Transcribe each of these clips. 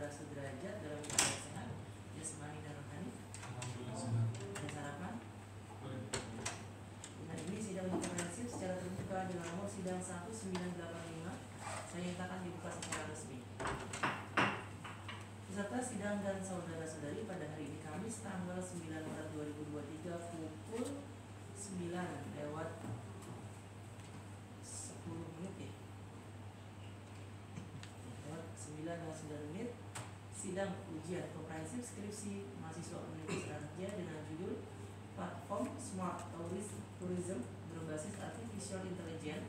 Saudara Sudrajat dalam keadaan sehat, jasmani dan rohani? Ada sarapan? Nah, ini sidang komprehensif secara terbuka dengan nomor sidang 1985. Saya nyatakan dibuka secara resmi. Peserta sidang dan saudara-saudari pada hari ini Kamis tanggal 9 Maret 2023 pukul 9 lewat 10 menit ya. Lewat 9 lewat 9 menit sidang ujian komprehensif skripsi mahasiswa Universitas Raja dengan judul Platform Smart Tourism berbasis Artificial Intelligence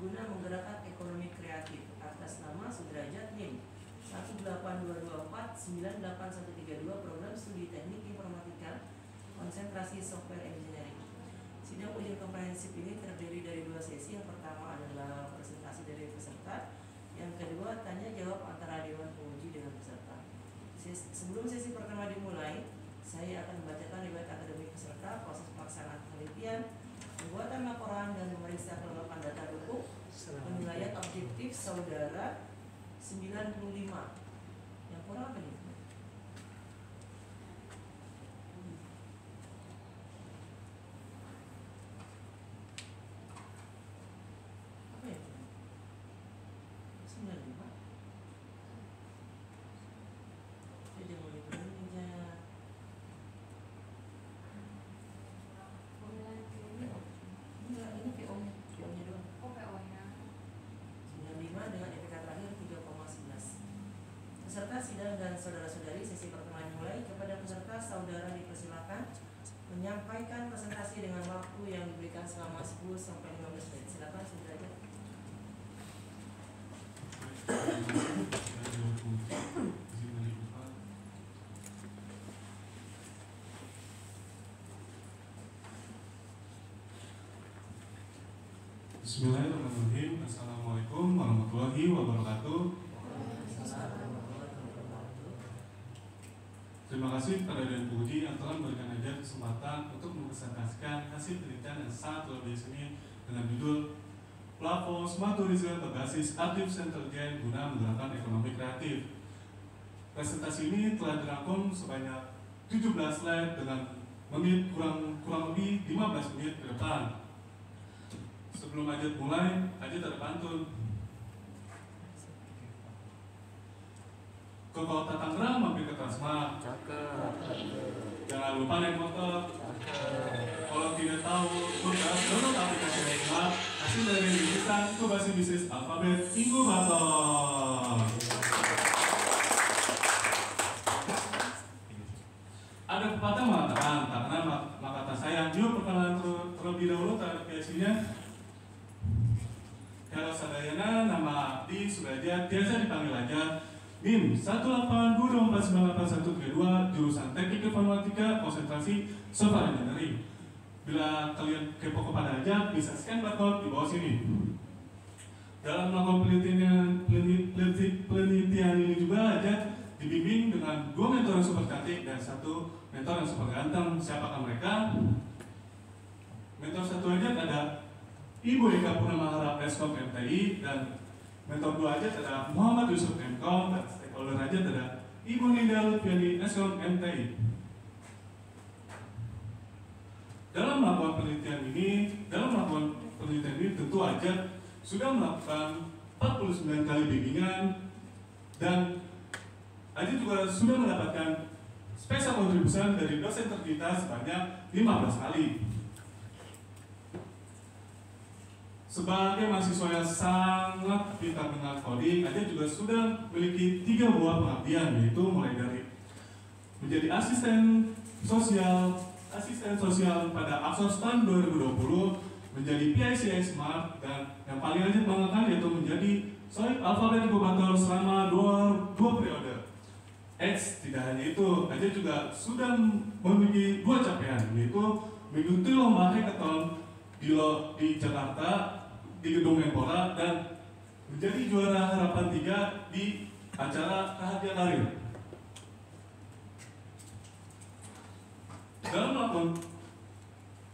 guna menggerakkan ekonomi kreatif atas nama Sudrajat NIM 18224-98132 Program Studi Teknik Informatika Konsentrasi Software Engineering. Sidang ujian komprehensif ini terdiri dari dua sesi. Yang pertama adalah presentasi dari peserta, yang kedua tanya jawab antara dewan penguji dengan peserta. Sebelum sesi pertama dimulai, saya akan membacakan riwayat akademik peserta, proses pelaksanaan penelitian, pembuatan laporan dan memeriksa kelengkapan data dukung, penilaian objektif saudara 95. Yang kurang apa nih? Apa ya? 95. Saya jangan mulai begini aja. Enggak, ini PO-nya. PO-nya doang. Oh, PO-nya. 95 dengan EPK terakhir 3,11. Peserta sidang dan saudara-saudari, sesi pertama dimulai. Kepada peserta, saudara dipersilakan menyampaikan presentasi dengan waktu yang diberikan selama 10 sampai 15 menit. Silakan Sudrajat. Bismillahirrahmanirrahim. Assalamualaikum warahmatullahi wabarakatuh. Terima kasih kepada Dewan Penguji yang telah memberikan aja kesempatan untuk mempresentasikan hasil penelitian yang sangat luar biasa ini dengan judul Platform Smart Tourism berbasis Artificial Intelligence guna menggerakkan ekonomi kreatif. Presentasi ini telah dirangkum sebanyak 17 slide dengan menit kurang lebih 15 menit ke depan. Sebelum Ajat mulai, Ajat ada pantun. Ke Kota Tangerang mampir ke Transmart. Jangan lupa naik motor. Kalau tidak tahu, download aplikasi Transmart. Hasil dari lulusan Inkubasi Bisnis Alfabet Inkubator. Ada pepatah mengatakan, tak kenal maka tak sayang. Yuk perkenalan terlebih dahulu terhadap PSI-nya. Halo Sadayana, nama Abdi Sudrajat, biasa dipanggil aja NIM 18224981132, jurusan Teknik Informatika, konsentrasi Software Engineering. Bila kalian kepo kepada aja, bisa scan barcode di bawah sini. Dalam melakukan penelitian ini juga aja dibimbing dengan 2 mentor yang super cantik dan 1 mentor yang super ganteng. Siapakah mereka? Mentor 1 aja ada Ibu Eka Purnamahara Eskom MTI, dan mentor 2 aja ada Muhammad Yusuf Mkom, dan stakeholder aja ada Ibu Ninda Lutfiani Eskom MTI. Dalam melakukan penelitian ini tentu aja sudah melakukan 49 kali bimbingan, dan aja juga sudah mendapatkan spesial kontribusi dari dosen tercinta sebanyak 15 kali. Sebagai mahasiswa yang sangat pintar dengan coding, Aja juga sudah memiliki 3 buah pengabdian, yaitu mulai dari menjadi asisten sosial pada Axos tahun 2020, menjadi PICI Smart, dan yang paling Aja banggakan yaitu menjadi Sohib Alfabet Inkubator selama 2 periode. Tidak hanya itu, Aja juga sudah memiliki 2 capaian, yaitu mengikuti lomba hackathon di Jakarta di Gedung Menpora, dan menjadi juara harapan 3 di acara Rahasia Karir.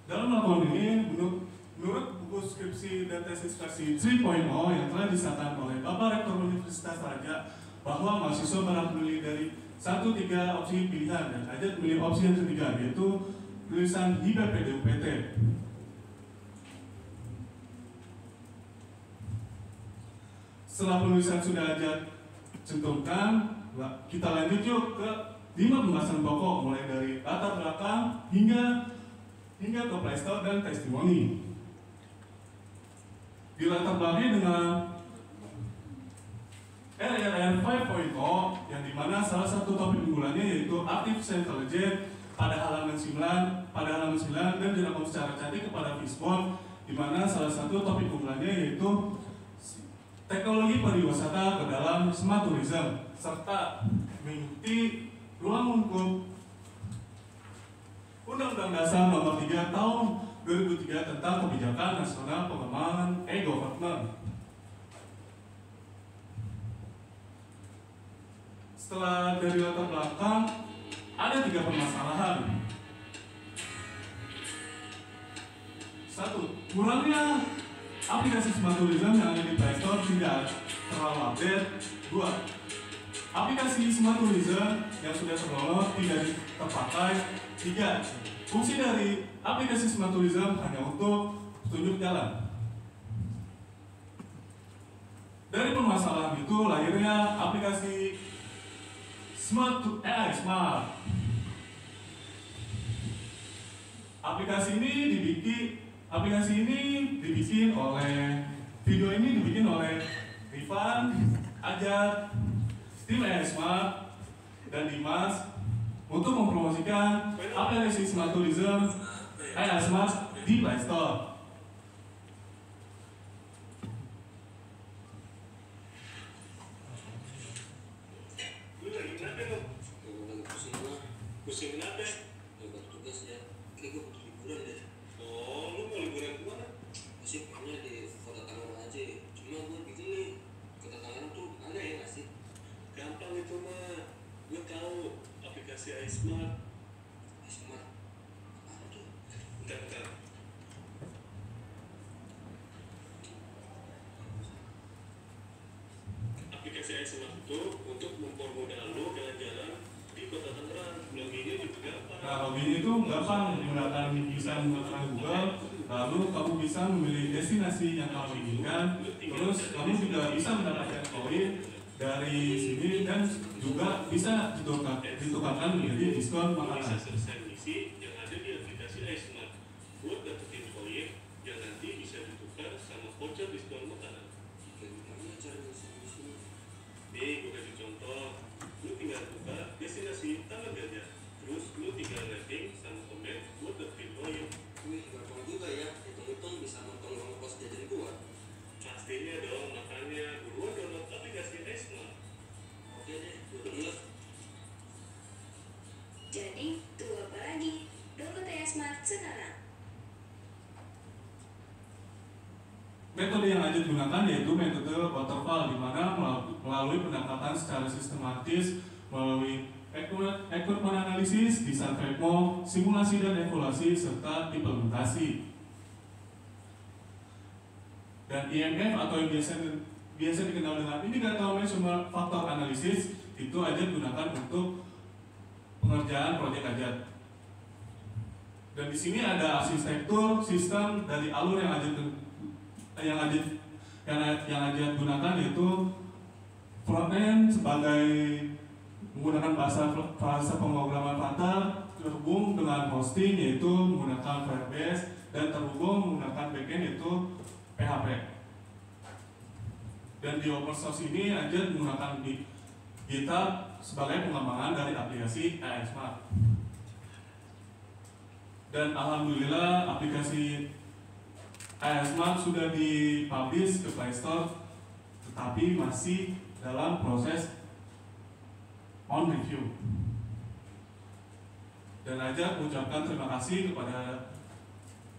Dalam melakukan ini, menurut buku skripsi dan tesis versi 3.0 yang telah disahkan oleh Bapak Rektor Universitas Raja bahwa mahasiswa berhak memilih dari 1-3 opsi pilihan dan Ajat memilih opsi yang ketiga, yaitu tulisan hibah PDUPT. Setelah penulisan sudah Ajat cantumkan, kita lanjut yuk ke 5 pembahasan pokok, mulai dari latar belakang hingga ke playstyle dan testimoni. Di latar belakangnya dengan RRR 5.0 yang dimana salah satu topik unggulannya yaitu Artificial Intelligence pada halaman 9 dan dirangkum secara cantik kepada Fishbone, dimana salah satu topik unggulannya yaitu teknologi pariwisata ke dalam smart tourism serta mengikuti ruang lingkup Undang-Undang Dasar Nomor 3 Tahun 2003 tentang Kebijakan Nasional Pengembangan E-Government. Setelah dari latar belakang, ada 3 permasalahan. 1. Kurangnya aplikasi smart tourism yang ada di Play Store tidak terlalu update. 2. Aplikasi smart tourism yang sudah terdownload tidak terpakai. 3. Fungsi dari aplikasi smart tourism hanya untuk petunjuk jalan. Dari permasalahan itu lahirnya aplikasi AI Smart. Aplikasi ini dibikin oleh Rifan, Ajat, tim AI Smart, dan Dimas untuk mempromosikan aplikasi Smart Tourism AI Smart di Play Store. Lu lagi kenapa lo? Lagi pusing lah. Pusing kenapa? Lagi buat tugas ya. Kayak gue butuh liburan deh. Oh, lu mau liburan kemana? Masih pengennya di Kota Tangerang aja. Cuma gue bikin nih, Kota Tangerang tuh ada ya nggak sih? Gampang itu mah. Gue tahu aplikasi iSmart. iSmart? Apa tuh? Bentar. Aplikasi iSmart itu untuk mempermudah lo jalan-jalan di Kota Tangerang. Loginnya juga gampang. Nah, login itu gampang bisa menggunakan Google, lalu kamu bisa memilih destinasi yang kamu inginkan, terus kamu juga bisa mendapatkan koin dari sini dan juga bisa ditukarkan menjadi diskon Bisa makanan. selesai misi yang ada di aplikasi iSmart buat dapetin koin yang nanti bisa ditukar sama voucher diskon makanan. Gimana cara misi? Nih, gue kasih contoh. Lu tinggal buka destinasi Taman Gajah, terus lu tinggal rating sama komen buat dapetin koin. Wih, gampang juga ya. Hitung-hitung bisa nonton ongkos jajan gua. Pastinya dong, makanya buruan download aplikasi iSmart. Oke deh, gue download. Jadi, tunggu apa lagi? Download iSmart sekarang. Metode yang Ajat gunakan yaitu metode waterfall, di mana melalui pendekatan secara sistematis melalui equipment analisis, desain framework, simulasi dan evaluasi serta implementasi. Dan IMF atau yang biasa dikenal dengan Indikator Measurement Factor Analysis itu Ajat gunakan untuk pengerjaan proyek Ajat. Dan di sini ada arsitektur sistem dari alur yang Ajat gunakan, yaitu frontend sebagai menggunakan bahasa pemrograman Flutter, terhubung dengan hosting yaitu menggunakan Firebase, dan terhubung menggunakan backend yaitu PHP. Dan di open source ini Ajat menggunakan GitHub sebagai pengembangan dari aplikasi AI Smart. Dan alhamdulillah aplikasi AI Smart sudah dipublish ke Play Store, tetapi masih dalam proses on review. Dan Ajat mengucapkan terima kasih kepada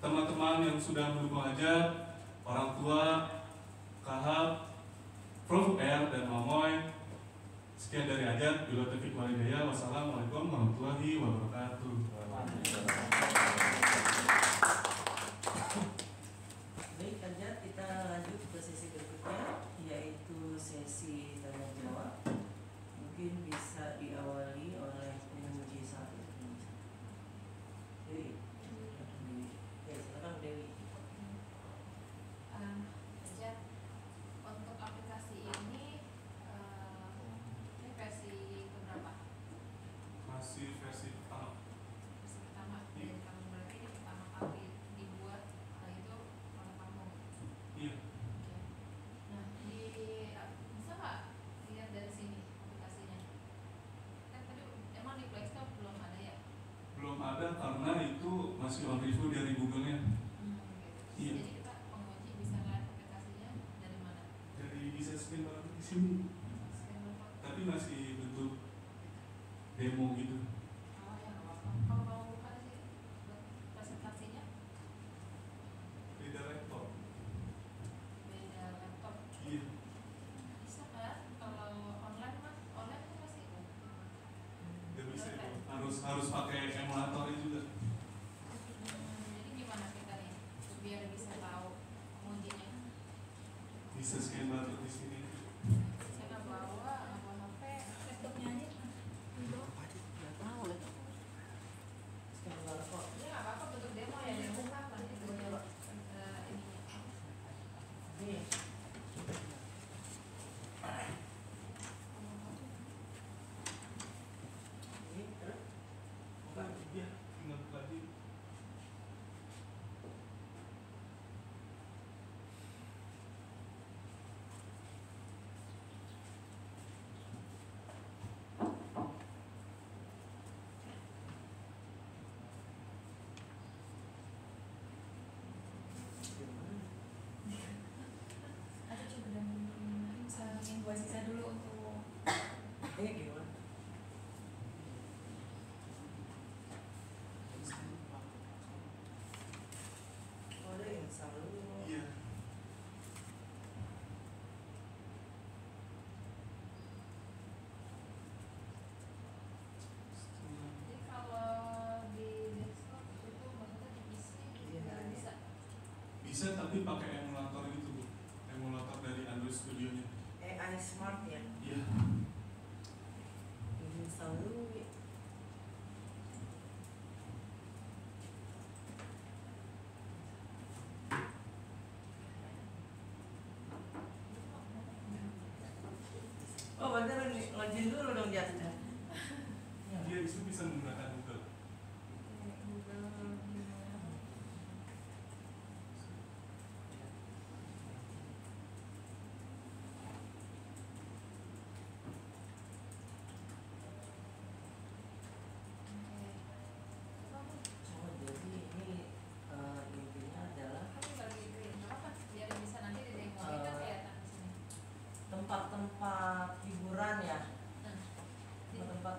teman-teman yang sudah mendukung Ajat, orang tua, Kahab, Prof. R, dan Mamoy. Sekian dari Ajat, bila taufiq wal hidayah. Wassalamualaikum warahmatullahi wabarakatuh. Baik, Ajat, kita lanjut ke sesi berikutnya, yaitu sesi tanya jawab. mungkin bisa diawali oleh penguji satu. Dewi. Ya, silakan Dewi. Aja untuk aplikasi ini versi keberapa? Masih versi pertama. Versi pertama dari kamu, berarti ini pertama kali dibuat, itu oleh kamu. Iya. Oke. Nah, bisa nggak lihat dari sini aplikasinya? Kan tadi emang di Play Store belum ada ya? Belum ada karena itu masih on review dari Google-nya. Gitu. Iya. Jadi kita penguji bisa lihat aplikasinya dari mana? Dari bisa scan barang di sini, Scan barcode. tapi masih bentuk demo gitu. Oh ya nggak apa-apa. Kalau kamu buka sih buat presentasinya Beda laptop. beda laptop. Iya. Bisa kan? Kalau online mah online itu masih Gak bisa itu. Harus pakai emulatornya juga. jadi gimana kita nih biar bisa tahu mengujinya? Bisa scan barcode di sini. Saya nggak bawa HP, laptopnya aja. Nggak tahu lah. Scan barcode. Ini nggak apa-apa bentuk demo ya, demo kan nanti bentuk ininya. Nih. Ini terus. Bukan. Iya, tinggal buka aja. Ada coba dan buat sisa dulu untuk Gimana? Oh, ada yang selalu. Iya. jadi kalau di desktop itu maksudnya di PC Iya. nggak bisa. Bisa tapi pakai emulator gitu, Bu. Emulator dari Android Studio-nya. AI Smart ya. Iya. Ini selalu. Oh, bener nih, login dulu dong jatuhnya. Dia itu bisa menggunakan Google. Oh, jadi ini intinya adalah Biar bisa nanti di demo ini kan kelihatan di sini. tempat-tempat hiburan ya. Nah, di Tempat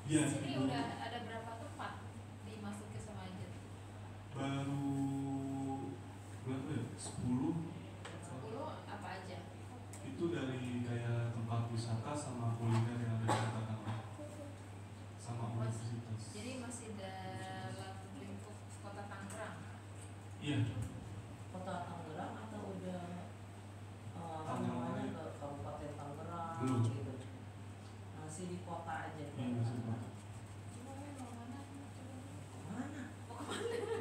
Iya. sini udah ada berapa tempat dimasuki sama agent? Baru berapa ya? 10. 10 apa aja? Itu dari kayak tempat wisata sama kuliner yang ada di kota Tangerang sama universitas. Jadi masih dalam lingkup kota Tangerang. Iya. kota Tangerang atau udah Tangerang namanya aja. ke Kabupaten Tangerang Belum. gitu. Masih di kota aja. Iya, masih di kota. Cuma mau mana? Mana? Mau kemana?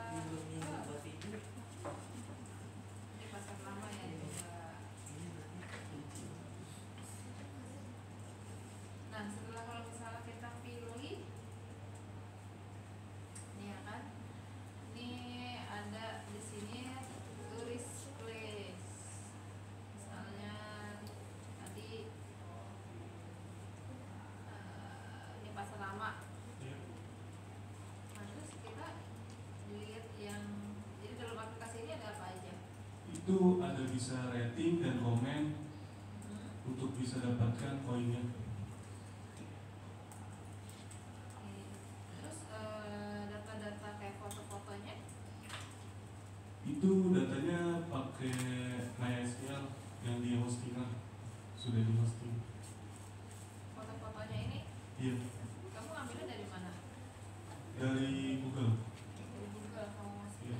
Minggu buat itu. Di pasar lama ya juga. Nah setelah kalau misalnya kita pilih, ini ya kan, ini ada di sini turis place. Misalnya tadi ini pasar lama. Iya. Nah terus kita lihat yang jadi dalam aplikasi ini ada apa aja? Itu ada bisa rating dan komen untuk bisa dapatkan koinnya. Oke. Terus data-data kayak foto-fotonya Itu datanya pakai MySQL yang di hostingan, sudah di hosting. foto-fotonya ini Iya. kamu ambilnya dari mana? Dari Google. Dari Google kamu masih. Iya.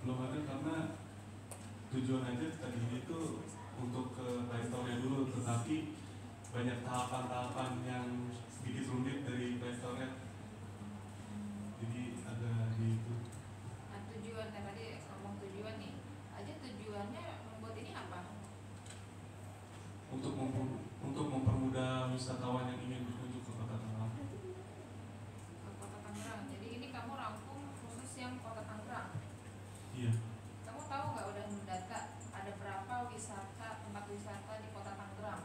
belum ada karena tujuan aja tadinya itu untuk ke Play Store-nya dulu, tetapi banyak tahapan-tahapan yang sedikit rumit dari Play Store-nya, jadi ada di itu. Nah, tujuan tadi ngomong tujuan nih. Aja tujuannya membuat ini apa? Untuk mempermudah wisatawan yang ingin berkunjung ke Kota Tangerang. Ke Kota Tangerang. Jadi ini kamu rangkum khusus yang Kota Tangerang. Iya. Kamu tahu nggak udah mendata ada berapa tempat wisata di Kota Tangerang?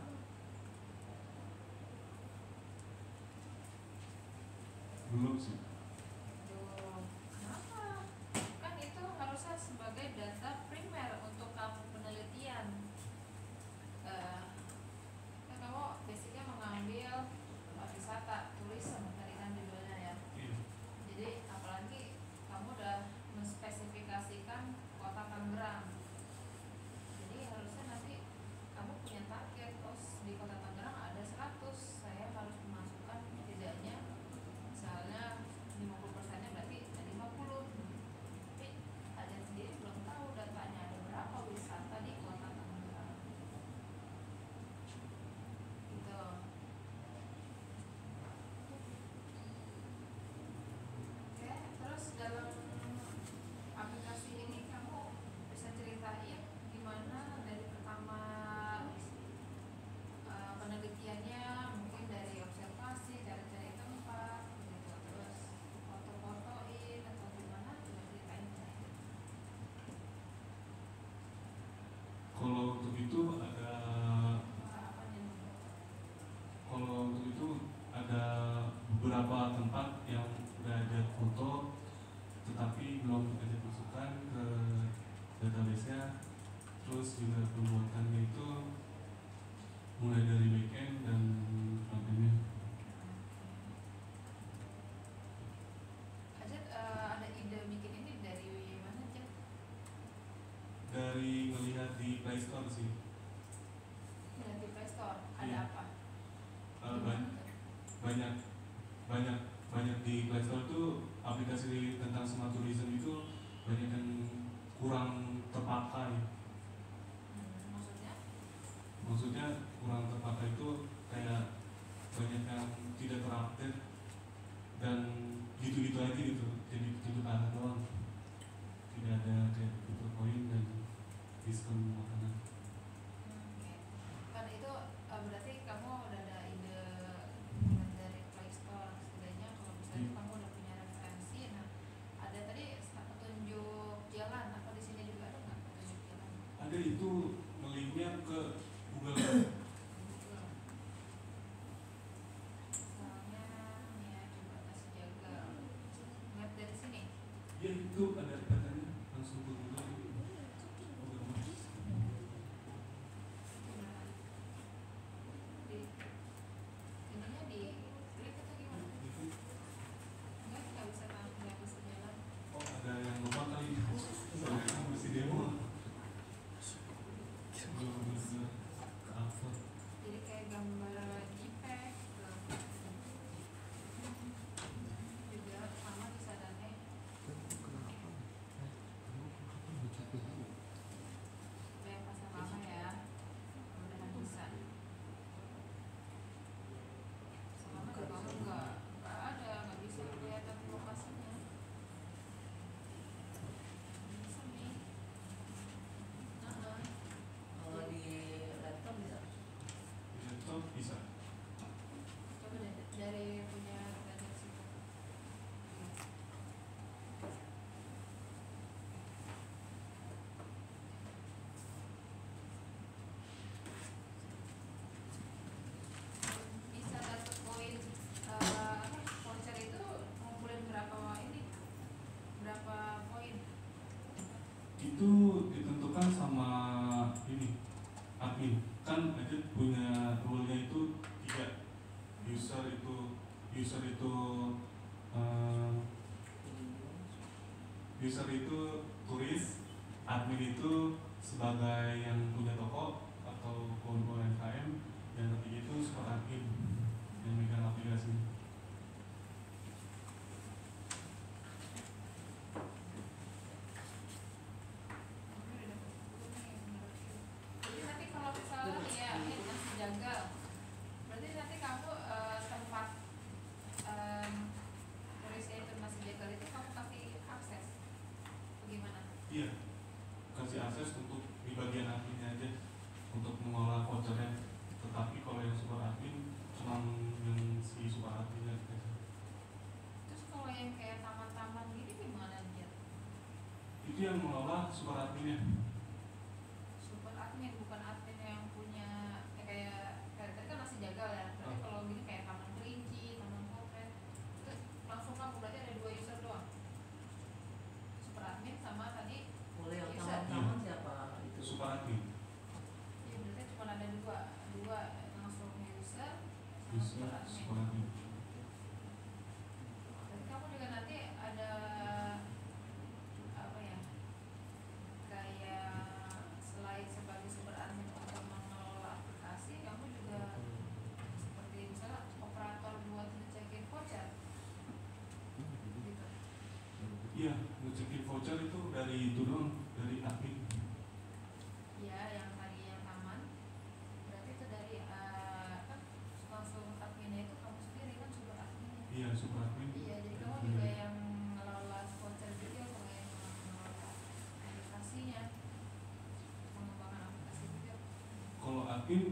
Belum sih. Aduh, kenapa? Kan itu harusnya sebagai data primer untuk kamu penelitian. Kan kamu basicnya mengambil tempat wisata, tourism tadi kan judulnya ya. Iya. Jadi apalagi kamu udah menspesifikasikan Kota Tangerang. Jadi harusnya nanti kamu punya target, di Kota Tangerang ada 100, saya harus memasukkan setidaknya misalnya 50%-nya berarti ada 50. Tapi ada sendiri belum tahu datanya ada berapa wisata di Kota Tangerang. Gitu. Oke, terus dalam aplikasi ini kamu bisa ceritain gimana dari pertama penelitiannya, mungkin dari observasi, cari-cari tempat, gitu. Terus foto-fotoin atau gimana, coba ceritain. Kalau untuk itu ada Apa nih? ada beberapa tempat yang udah ada foto, tetapi belum ada masukkan ke database-nya. Terus juga pembuatannya itu mulai dari backend dan frontend-nya. Aja ada ide bikin ini dari mana aja? Dari ngelihat di Play Store sih. Dari Play Store. Ada Iya. apa? Banyak di Play Store tuh aplikasi tentang smart tourism itu banyak yang kurang terpakai. Maksudnya? Maksudnya kurang terpakai itu kayak banyak yang tidak terupdate dan gitu-gitu aja gitu, jadi itu arah doang, tidak ada kayak fitur poin dan diskon makanan. Oke. Kan itu berarti kamu udah ada ide dari Play Store, setidaknya kalau misalnya kamu udah punya referensi. Nah, ada tadi petunjuk jalan, apa di sini juga ada nggak petunjuk jalan? Ada, itu nge-linknya ke Google. Misalnya nih ya, coba kasih jaga. Lihat dari sini. Ya itu ada katanya langsung ke Google. Di ininya di klik atau gimana? Nggak bisa jalan. Oh, ada yang lupa kali. Soalnya masih demo. Belum bisa upload. Jadi kayak gambar JPEG juga sama bisa dane. Yang pasal lama ya, mudah-mudahan bisa. Selama di bawah nggak ada, nggak bisa kelihatan lokasinya. Bisa nih. Kalau di laptop bisa. Di laptop bisa. Coba deh dari punya dari situ. Bisa dapat poin voucher itu ngumpulin berapa ini? Berapa poin? Itu ditentukan sama ini admin, kan aja punya rule-nya itu 3. User itu turis, admin itu sebagai yang punya toko atau UMKM, dan ketiga itu support admin yang megang aplikasi. itu yang mengelola super adminnya. Super admin, bukan admin yang punya kayak tadi kan masih jagal ya. Berarti kalau gini kayak taman kelinci, taman potret, itu langsung kamu berarti ada 2 user doang. Super admin sama tadi Boleh yang user. taman-taman siapa itu? Super admin. Ya berarti cuma ada dua langsung user sama Bisa super admin. super admin. Berarti kamu juga nanti ada apa ya? Kayak selain sebagai super admin untuk mengelola aplikasi, kamu juga seperti misalnya operator buat ngecekin voucher. Gitu. Iya, ngecekin voucher itu dari itu doang, dari admin. Iya, yang tadi yang taman. Berarti itu dari kan langsung adminnya itu kamu sendiri kan super adminnya. Iya, super admin. Iya, jadi kamu juga yang ngelola voucher juga sama yang mengelola aplikasinya, mengembangkan aplikasi juga. Kalau admin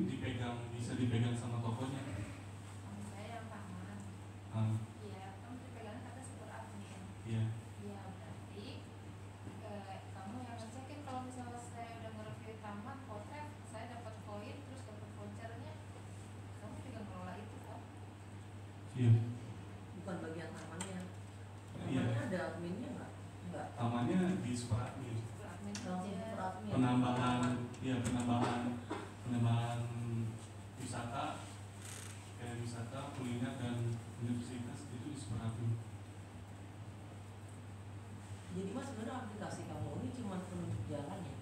bisa dipegang sama tokonya. Kamu saya yang taman. Ah, Iya, kamu dipegangnya kata super admin. iya. Iya, berarti kamu yang ngecekin kalau misalnya saya udah nge-review taman potret, saya dapat koin terus dapat vouchernya, kamu juga ngelola itu kan? Iya. Bukan bagian tamannya. Iya. Tamannya ada adminnya nggak? Enggak. Tamannya di super admin. Super admin Langsung aja. super admin. Penambahan wisata, kayak wisata, kuliner dan universitas itu di super admin. Jadi mas sebenarnya aplikasi kamu ini cuma penunjuk jalan ya?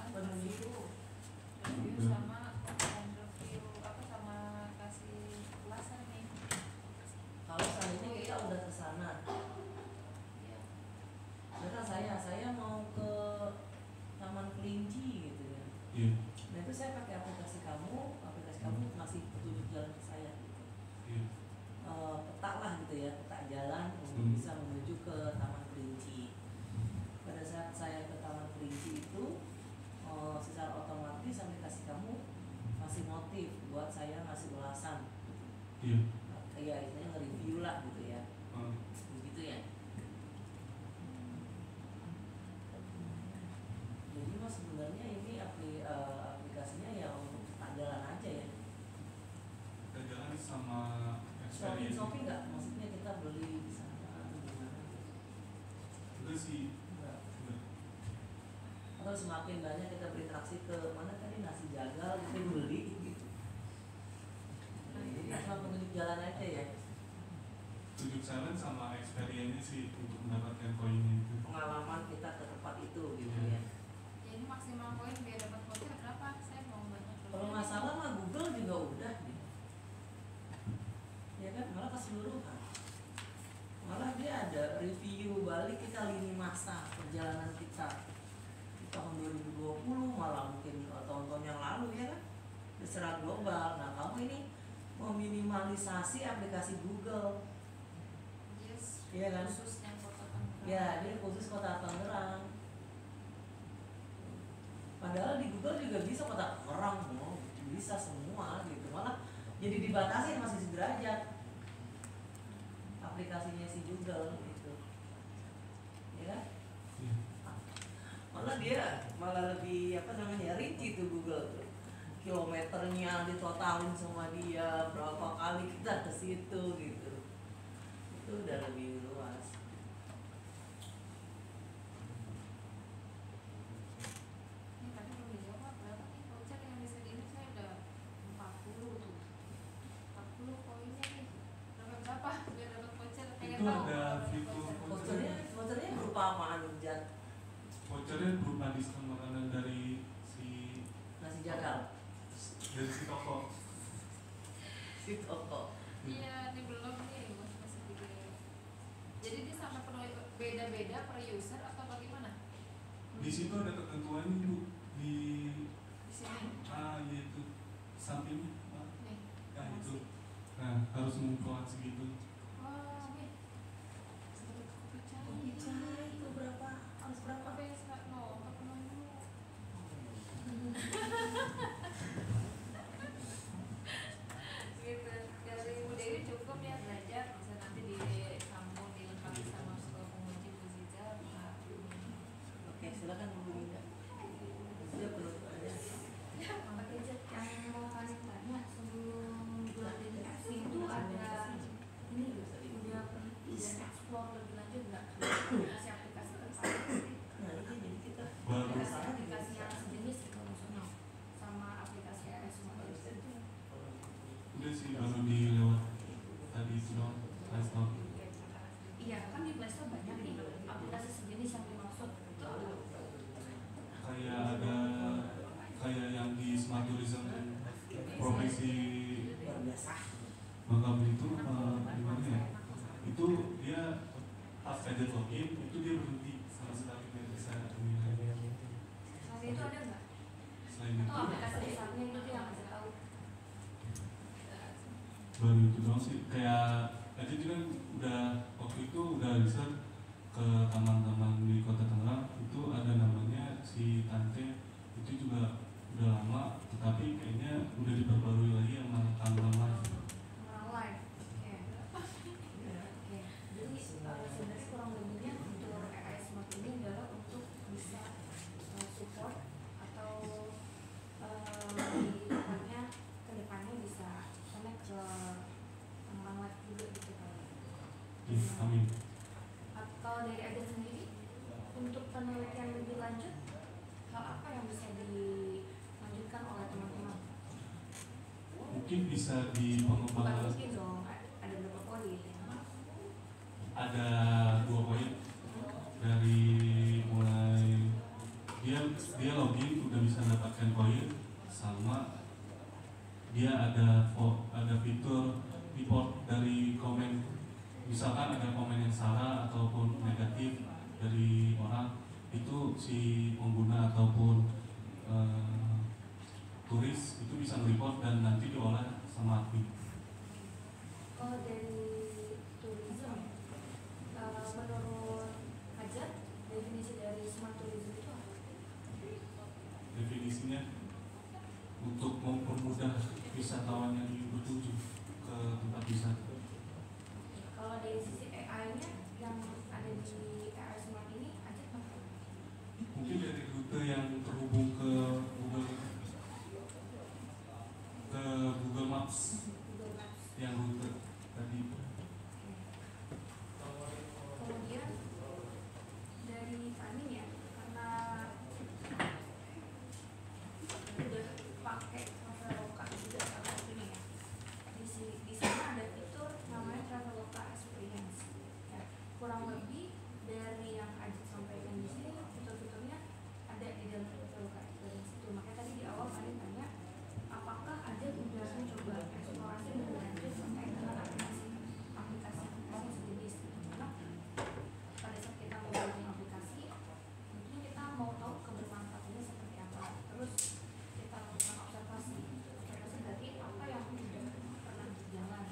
Penunjuk review sama review apa sama kasih ulasan nih. Kalau seandainya kita udah ke sana, Iya. misalkan saya mau ke Taman Kelinci gitu ya. Iya. Nah itu saya pakai aplikasi kamu ngasih petunjuk jalan ke saya gitu. Iya. Peta lah gitu ya, peta jalan untuk bisa menuju ke Taman Kelinci. Pada saat saya ke Taman Kelinci itu secara otomatis aplikasi kamu ngasih motif buat saya ngasih ulasan. Iya. Ya istilahnya nge-review lah gitu ya. Ah, Begitu ya. Jadi mas sebenarnya ini aplikasinya ya untuk peta jalan aja ya. kita jalan sama Shopping experience. nggak? Maksudnya kita beli di sana atau gimana? Itu sih. Enggak. Enggak. Atau semakin banyak kita berinteraksi ke mana tadi nasi jagal kita beli gitu. Nah, jadi cuma penunjuk jalan aja ya. Tunjuk jalan sama experience sih untuk mendapatkan koinnya itu. Pengalaman kita ke tempat itu gitu ya. Ya, ini maksimal koin biar dapat voucher berapa? Saya mau banyak. Kalau nggak salah mah Google juga udah gitu. Ya kan malah keseluruhan. Malah dia ada review balik kita lini masa perjalanan kita di tahun 2020 malah mungkin tahun-tahun yang lalu ya kan secara global. Nah kamu ini meminimalisasi aplikasi Google, Yes. iya kan? Khususnya kota Tangerang. Ya dia khusus kota Tangerang. Padahal di Google juga bisa kota Tangerang, mau bisa semua gitu. Malah jadi dibatasi masih sederajat aplikasinya si Google gitu, ya kan? Iya. Malah dia malah lebih apa namanya rinci tuh Google tuh, kilometernya ditotalin sama dia berapa kali kita ke situ gitu, itu udah lebih luas. Ini tadi belum dijawab berapa nih voucher yang bisa di ini, saya udah 40 tuh. 40 koinnya nih. Dapat berapa biar dapat voucher? Pengen Itu tahu ada kalau dapat fitur voucher. Vouchernya berupa apaan Jan? Vouchernya berupa diskon makanan dari si Nasi jagal, toko. si toko. Iya, ini belum nih, masih tiga. Jadi dia sampai beda-beda per user atau bagaimana? Di situ ada ketentuannya Bu, di Di sini. iya itu sampingnya Nih. nah itu, nah harus mengumpulkan segitu. Wah, nih. Kopi Kopi chai itu berapa? Harus berapa? Kopi serat no, kopi dulu. Gitu. Dari Bu Dewi cukup ya belajar, bisa nanti disambung dilengkapi sama penguji Bu Ziza, explore lebih lanjut nggak aplikasi-aplikasi terkait Nah itu jadi kita Baru aplikasi-aplikasi yang sejenis gitu maksudnya sama aplikasi AS Smart udah sih baru dilewat tadi itu dong Play Store. iya kan di Play Store banyak nih aplikasi sejenis yang dimaksud itu apa? Kayak ada kayak yang di Smart Tourism provinsi luar biasa. Bangka Belitung gimana ya, itu dia pas edit login itu dia berhenti sama sekali tidak bisa dinilai. Selain itu ada nggak? Selain itu Atau aplikasi besarnya itu yang bisa tahu? baru itu doang sih, kayak aja juga udah waktu itu udah riset ke taman-taman di Kota Tangerang itu ada namanya si Tante, itu juga udah lama tetapi kayaknya udah diperbarui lagi sama Tangerang. Orang lain. Oke. Oke. Jadi sebenarnya kurang lebihnya fitur AI Smart ini adalah untuk bisa support atau kedepannya bisa connect ke orang lain juga gitu kan. Amin. Atau dari Eda sendiri untuk penelitian lebih lanjut hal apa yang bisa dilanjutkan oleh teman-teman? Mungkin bisa Bukan dipengembangkan. mungkin dong, ada berapa poin? Ada 2 poin dari mulai dia login udah bisa dapatkan koin, sama dia ada fitur report dari komen, misalkan ada komen yang salah ataupun negatif dari orang, itu si pengguna ataupun turis itu bisa nge-report dan nanti diolah sama admin. Kalau dari tourism, menurut Hajar, definisi dari smart tourism itu apa? Definisinya untuk mempermudah wisatawan yang ingin berkunjung ke tempat wisata. Kalau dari sisi AI-nya yang ada di AI Smart ini, Hajar apa? Mungkin dari rute yang terhubung ke Google Maps, Google Maps. yang rute tadi. Kemudian dari kami ya, karena udah pakai Traveloka juga saat ini ya. Di sana ada fitur namanya Traveloka Experience. Ya, kurang lebih dari yang Ajit sampaikan di sini, fitur-fiturnya ada di dalam Traveloka Experience itu. Makanya tadi di awal kami tanya, apakah ada udah mencoba eksplorasi lebih lanjut terkait dengan aplikasi sejenis gitu. Karena pada saat kita menggunakan aplikasi, tentunya kita mau tahu kebermanfaatannya seperti apa. Terus kita lakukan observasi berarti apa yang sudah pernah berjalan.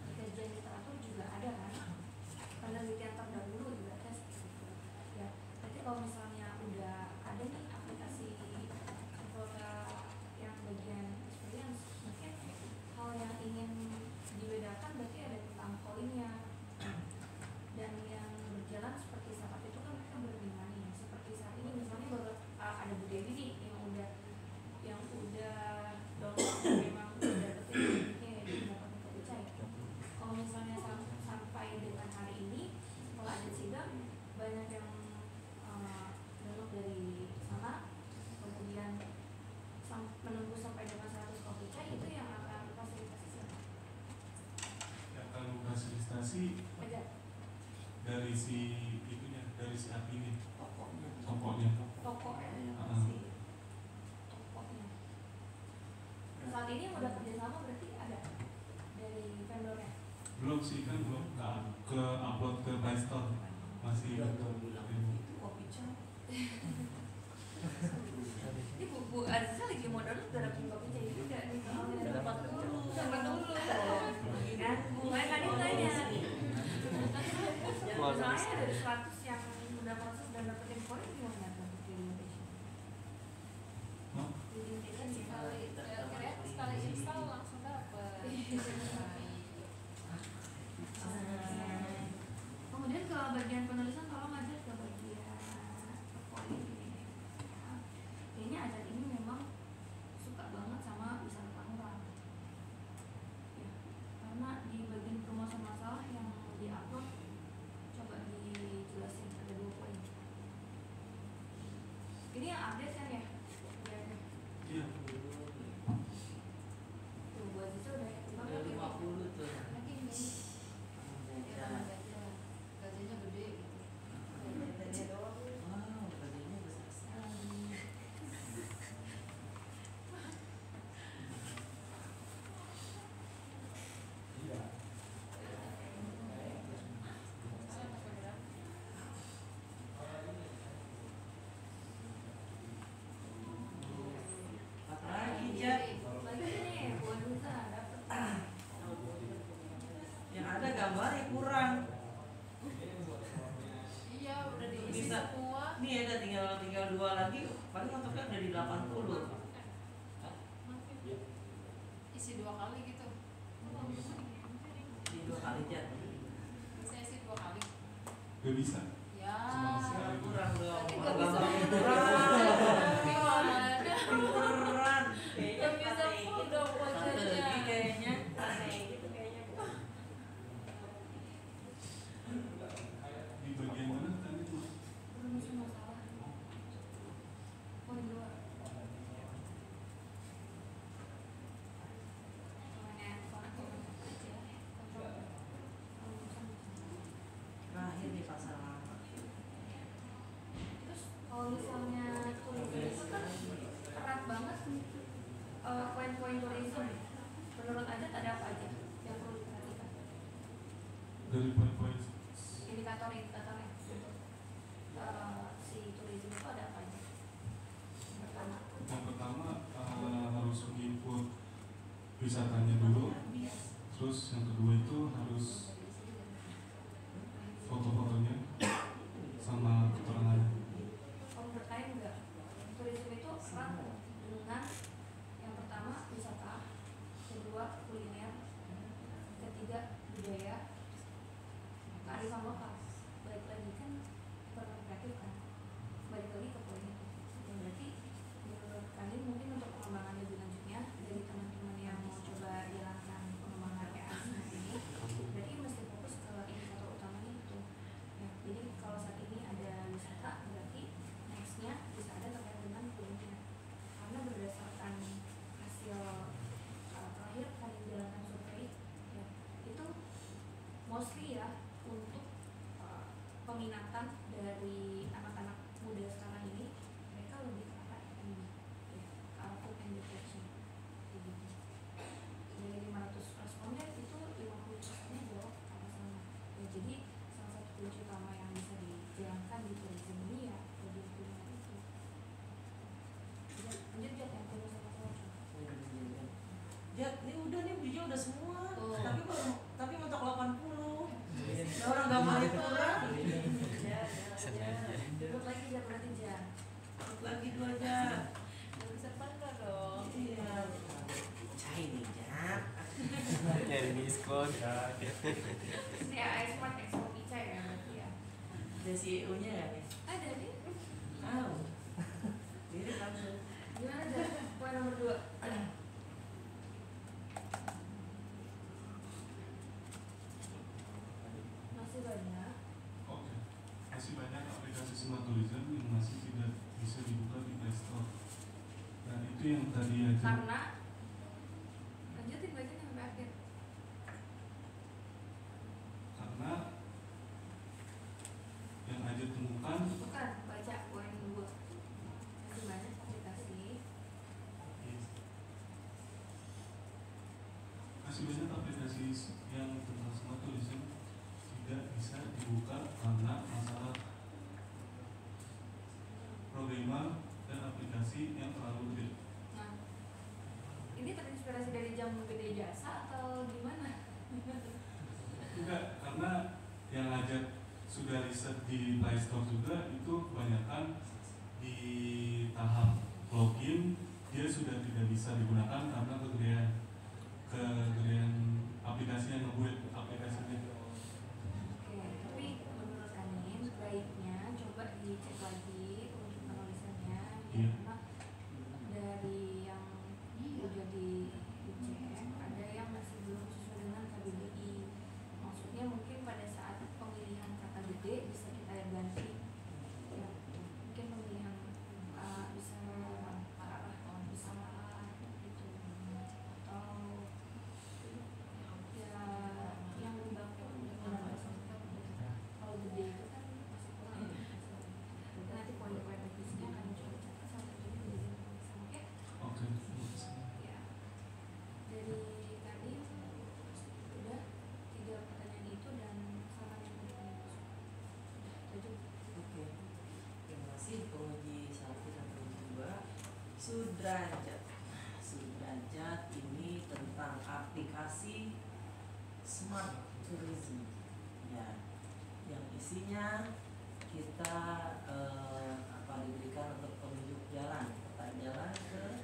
Di kajian literatur juga ada kan, penelitian terdahulu juga ada seperti itu. Ya, berarti kalau misalnya udah ada nih aplikasi Traveloka yang bagian experience, mungkin hal yang ingin dibedakan berarti ada tentang koinnya. Dan yang berjalan seperti saat itu kan mereka berlima nih. Seperti saat ini misalnya baru ada Bu Dewi nih yang udah download dan memang udah dapetin linknya ya, dapat percaya. Kalau misalnya sampai dengan hari ini setelah ada sidang banyak yang download dari sana, kemudian menunggu sampai dengan 100 kopi chai, itu yang akan fasilitasi siapa? Yang akan memfasilitasi Aja dari si itunya, dari si adminnya, Pokoknya tokonya. toko ya, Heeh. tokonya. Saat ini yang udah kerjasama berarti ada dari vendornya. Belum sih, kan belum ke upload ke Play Store, masih Udah bilang itu kopi cah. Ini Bu Aziza lagi mau download udah dapet kopi chai juga nih soalnya. Dapat dulu. Kan bunganya tadi tanya. Misalnya dari 100 yang udah proses dan dapetin poin gimana tuh di Indonesia? Hah? Di Indonesia sih sekali install langsung dapet. Kemudian ke bagian penulisan tolong aja ke bagian poin ini. Kayaknya acara ini memang suka banget sama wisata Tangerang. Ya, karena di bagian perumusan masalah yang diupload, coba bisa. semua. Nih ada tinggal 2 lagi, paling otopnya udah di 80. Isi 2 kali gitu. Di 2 kali Jat. Bisa isi 2 kali. Gak bisa. Ya. Cuma sekali. Kurang dong. Berarti nggak bisa. Kurang. Gimana? Pinteran. Yang bisa full dong Strategi vouchernya. kayaknya. Di bagian mana tadi tuh? Rumusnya masalah. Poin 2. Terakhir di pasar lama. Terus kalau misalnya tourism itu kan erat banget poin-poin tourism. Menurut Ajat ada apa aja yang perlu diperhatikan? Dari poin-poin Indikator-indikatornya untuk si tourism itu ada apa aja? Pertama, yang pertama harus menginput wisatanya dulu. Terus yang kedua itu harus foto-fotonya sama keterangannya. kalau menurut kalian enggak, tourism itu erat dengan yang pertama wisata, kedua kuliner, ketiga budaya, kearifan lokal. Balik lagi kan ekonomi kreatif kan, balik lagi ke poin itu. Ya, berarti menurut kalian mungkin untuk pengembangan lebih lanjutnya dari teman-teman yang mau coba jalankan pengembangan PAS ini, berarti mesti fokus ke indikator utamanya itu. Ya, jadi kalau saat ini ada wisata, berarti nextnya bisa ada terkait dengan kuliner. Karena berdasarkan hasil terakhir kalian jalankan survei, ya, itu mostly ya untuk peminatan dari anak-anak muda sekarang ini, mereka lebih ke arah ini, ya, ke arah food and beverage. Kayak gitu. Dari 500 responden itu 50%-nya jawab ke arah sana. Ya, jadi salah satu kunci utama yang bisa dijalankan di tourism ini ya bagian kuliner itu. Lanjut Jat, yang kedua sama voucher. Jat, ini udah nih biji udah semua. Oh. Tapi mentok 80. Ada orang gak mau kurang. Duduk lagi Jat, berarti Jat. Lagi 2 Jat. Gak bisa bangga dong. Iya. Cai nih Jat. Nyari diskon. Ini AS Smart Expo Pica ya berarti ya. Ada CEO-nya gak nih? Ada nih. Tahu. Mirip langsung. Gimana Jat? Poin nomor 2. Masih banyak. Oke. Masih banyak aplikasi smart tourism yang masih tidak bisa dibuka di Play Store. Dan itu yang tadi aja. Karena lanjutin bacanya sampai akhir. Karena yang aja temukan Bukan, baca poin 2. Masih banyak aplikasi. masih banyak aplikasi yang tentang smart tourism tidak bisa dibuka karena masalah program dan aplikasi yang terlalu gede. Nah, ini terinspirasi dari jam gede jasa atau gimana? Enggak, karena yang aja sudah riset di Play Store juga itu kebanyakan di tahap login dia sudah tidak bisa digunakan karena kegedean aplikasi yang ngebuat aplikasinya. Oke, tapi menurut Anin baiknya coba dicek lagi untuk penulisannya. Iya. Karena dari yang udah dicek ada yang masih belum sesuai dengan KBBI. Maksudnya mungkin pada saat pemilihan kata gede bisa kita ganti. Ya, mungkin pemilihan bisa arah bisa gitu atau ya yang lebih baku dengan bahasa kalau gede itu kan masih kurang ya. Nanti poin-poin revisenya akan coba catat sampai jadi menjadi sama ya. Oke. Ya, dari tadi udah 3 pertanyaan itu dan saran yang tujuh. Oke. Terima kasih penguji 1 dan penguji 2. Sudrajat. Sudrajat ini tentang aplikasi smart tourism. Ya, yang isinya kita diberikan untuk penunjuk jalan, peta jalan ke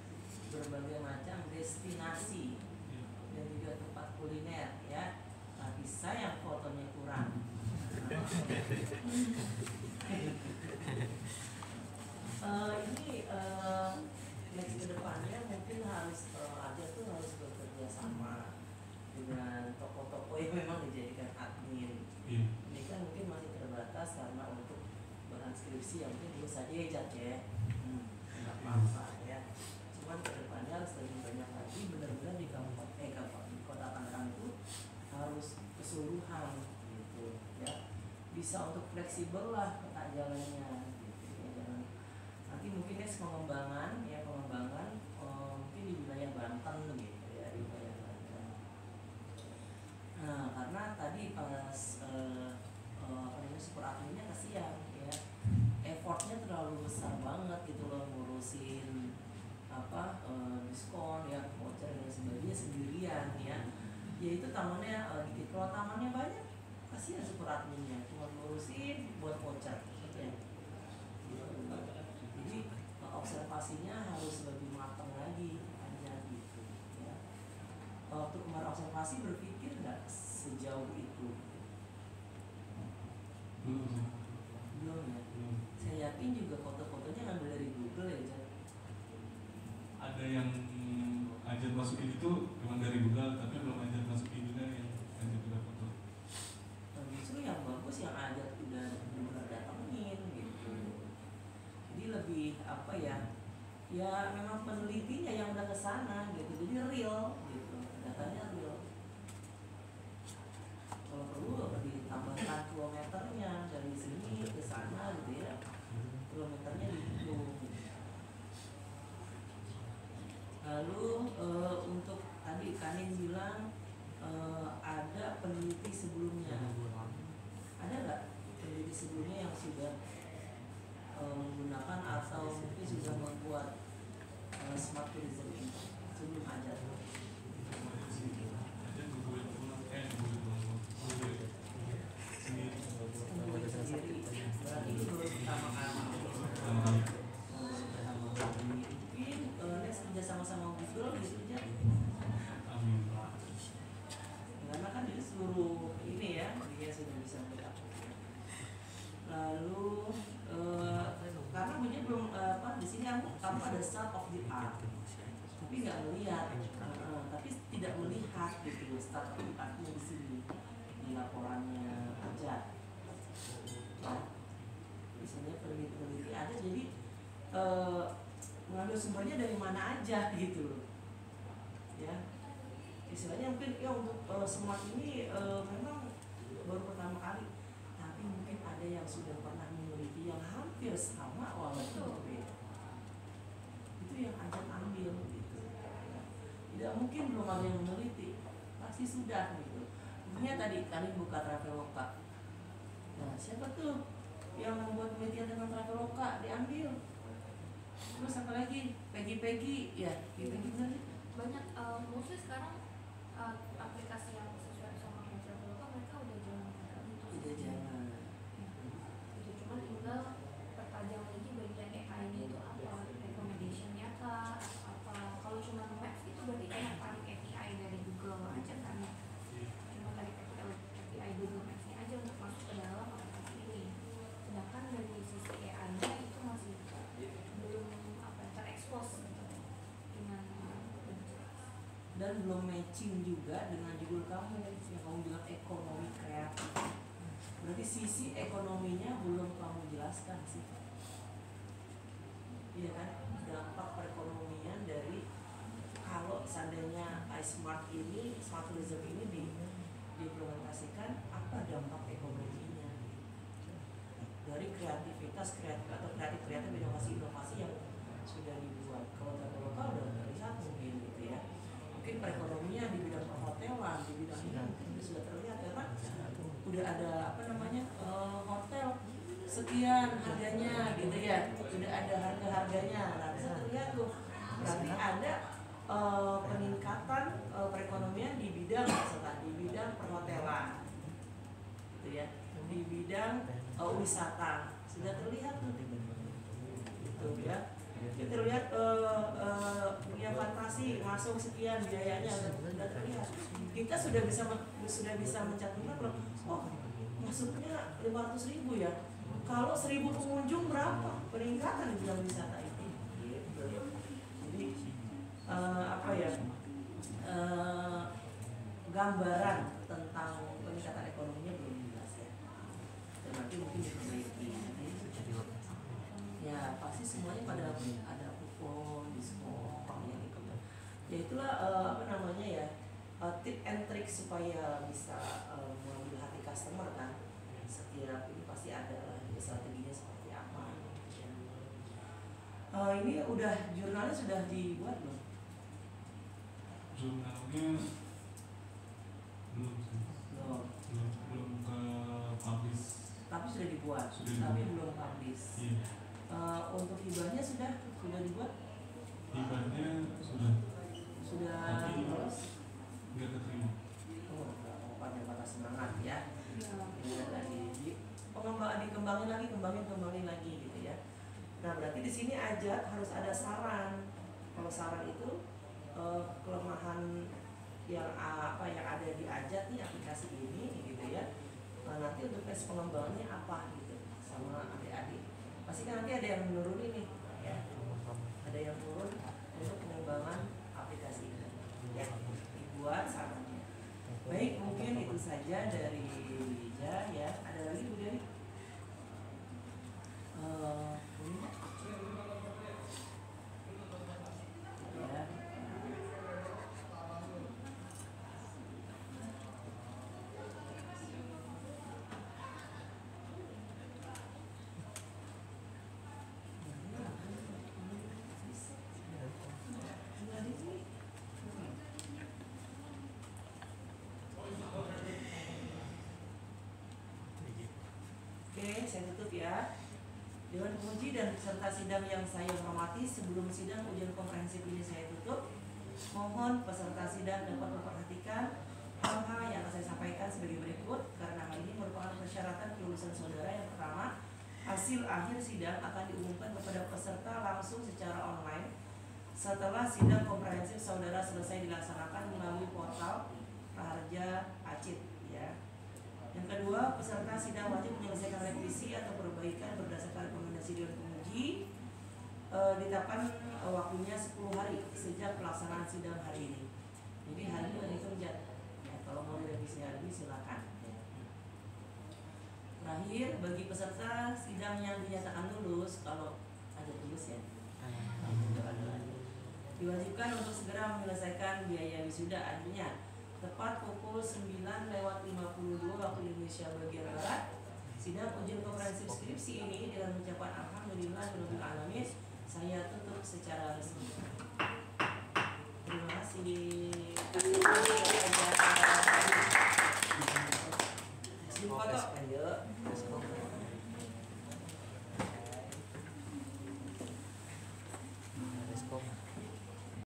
berbagai macam destinasi dan juga tempat kuliner ya. Tapi sayang fotonya kurang. Ini next ke depannya mungkin harus ada tuh harus bekerja sama dengan toko-toko yang memang dijadikan admin. Ini kan mungkin masih terbatas karena untuk transkripsi yang mungkin bisa saja ya, nggak apa-apa ya. Cuman kedepannya harus lebih banyak lagi benar-benar di di kota Tangerang itu harus keseluruhan gitu ya. Bisa untuk fleksibel lah peta jalannya gitu ya. Jangan nanti mungkin pengembangan mungkin di wilayah Banten gitu ya, di wilayah Banten. Nah karena tadi pas super adminnya kasihan ya, effortnya terlalu besar banget gitu loh ngurusin diskon ya, voucher dan sebagainya sendirian ya. Ya itu tamannya dikit, kalau tamannya banyak kasihan super adminnya cuma ngurusin buat voucher gitu ya. Jadi observasinya harus lebih matang lagi aja gitu ya. Waktu kemarin observasi berpikir nggak sejauh itu? Belum ya. Saya yakin juga foto-fotonya ngambil dari Google ya, Jan. Ada yang ajat masukin itu memang dari Google, tapi belum ajat masukin juga yang ajat udah foto. Justru yang bagus yang ajat udah datengin gitu. Jadi lebih ya memang penelitinya yang udah kesana gitu, jadi real gitu, datanya real. Kalau perlu ditambahkan kilometernya dari sini ke sana gitu ya, kilometernya dihitung. Lalu untuk tadi Kanin bilang ada peneliti sebelumnya, ada nggak peneliti sebelumnya yang sudah menggunakan atau mungkin sudah membuat smart tourism ini sebelum aja? Berarti itu baru pertama kali. Mungkin next kerja sama-sama Google gitu aja. Karena kan di seluruh ini ya dia sudah bisa backup. Lalu karena punya belum di sini kamu ada start of the art, tapi nggak melihat, tapi tidak melihat gitu start of the artnya di sini di laporannya aja. Ya, misalnya peneliti ada, jadi mengambil sumbernya dari mana aja gitu, ya. Istilahnya mungkin ya untuk smart ini memang baru pertama kali, tapi mungkin ada yang sudah pernah meneliti yang hampir sama walaupun berbeda. Itu yang ajak ambil gitu. Tidak mungkin belum ada yang meneliti, pasti sudah gitu. Makanya tadi kalian buka Traveloka. Nah, siapa tuh yang membuat penelitian tentang Traveloka diambil? Terus apa lagi? Peggy ya, Peggy benar sih. Banyak mostly sekarang aplikasi yang sesuai sama Traveloka mereka udah jalan gitu. Udah jalan. Itu cuma tinggal pertajam lagi bagian AI-nya itu apa, recommendation-nya kah, apa. Kalau cuma Maps itu berarti kayak tarik API dari Google aja kan. Cuma tarik API Google Maps-nya aja untuk masuk ke dalam aplikasi ini. Sedangkan dari sisi AI-nya itu masih belum terekspos gitu dengan dan belum matching juga dengan judul kamu yang kamu bilang ekonomi kreatif. Berarti sisi ekonominya belum kamu jelaskan sih, iya kan? Dampak perekonomian dari kalau seandainya iSmart ini, smart tourism ini diimplementasikan, apa dampak ekonominya dari kreativitas atau kreatif inovasi yang sudah dibuat. Kalau Traveloka udah terlihat mungkin gitu ya. Mungkin perekonomian di bidang perhotelan, di bidang ini mungkin sudah terlihat karena udah ada hotel sekian harganya gitu ya, sudah ada harganya. Nah, bisa terlihat tuh berarti ada peningkatan perekonomian di bidang perhotelan gitu ya, di bidang wisata sudah terlihat tuh gitu ya. Kita terlihat punya fantasi masuk sekian biayanya sudah terlihat. Kita sudah bisa mencantumkan kalau masuknya 500.000 ya. Kalau 1.000 pengunjung berapa peningkatan di bidang wisata ini? Gitu. Jadi gambaran tentang peningkatan ekonominya belum jelas ya. Dan nanti mungkin diperbaiki. Ya pasti semuanya pada ada kupon, diskon, ya gitu. Ya itulah tip and trick supaya bisa mengambil hati customer kan. Setiap ini pasti ada lah strateginya seperti apa. Ini jurnalnya sudah dibuat belum? Jurnalnya belum sih. Belum ke publish. Tapi sudah dibuat, Sudah tapi dibuat. belum publish. Iya. Untuk hibahnya sudah dibuat? Hibahnya sudah Sudah terus? nggak keterima. Pada patah semangat ya. Ya. Lihat lagi, dikembangin lagi gitu ya. Nah berarti di sini Ajat harus ada saran. Kalau saran itu kelemahan yang ada di Ajat nih aplikasi ini gitu ya. Nanti untuk tes pengembangannya apa gitu sama adik-adik. Pasti kan nanti ada yang menurun ini ya. Ada yang turun untuk pengembangan aplikasi ini ya. Dibuat sarannya. Baik, mungkin itu saja dari Lija ya. Ada lagi Bu Dewi? Ya. Oke, saya tutup ya. Dewan Penguji dan peserta sidang yang saya hormati, sebelum sidang ujian komprehensif ini saya tutup, mohon peserta sidang dapat memperhatikan hal-hal yang akan saya sampaikan sebagai berikut, karena hal ini merupakan persyaratan kelulusan saudara. Yang pertama, hasil akhir sidang akan diumumkan kepada peserta langsung secara online setelah sidang komprehensif saudara selesai dilaksanakan melalui portal Praharja Acit ya. Yang kedua, peserta sidang wajib menyelesaikan revisi atau perbaikan berdasarkan rekomendasi Dewan Penguji. Ditetapkan waktunya 10 hari sejak pelaksanaan sidang hari ini. Jadi hari ini hari kerja. Ya, kalau mau direvisi hari ini silakan. Ya. Terakhir, bagi peserta sidang yang dinyatakan lulus, kalau ada lulus ya, diwajibkan untuk segera menyelesaikan biaya wisuda akhirnya. Tepat pukul 9:52 waktu Indonesia bagian Barat, sidang ujian komprehensif skripsi ini dengan ucapan alhamdulillahirabbil alamin saya tutup secara resmi. Terima kasih.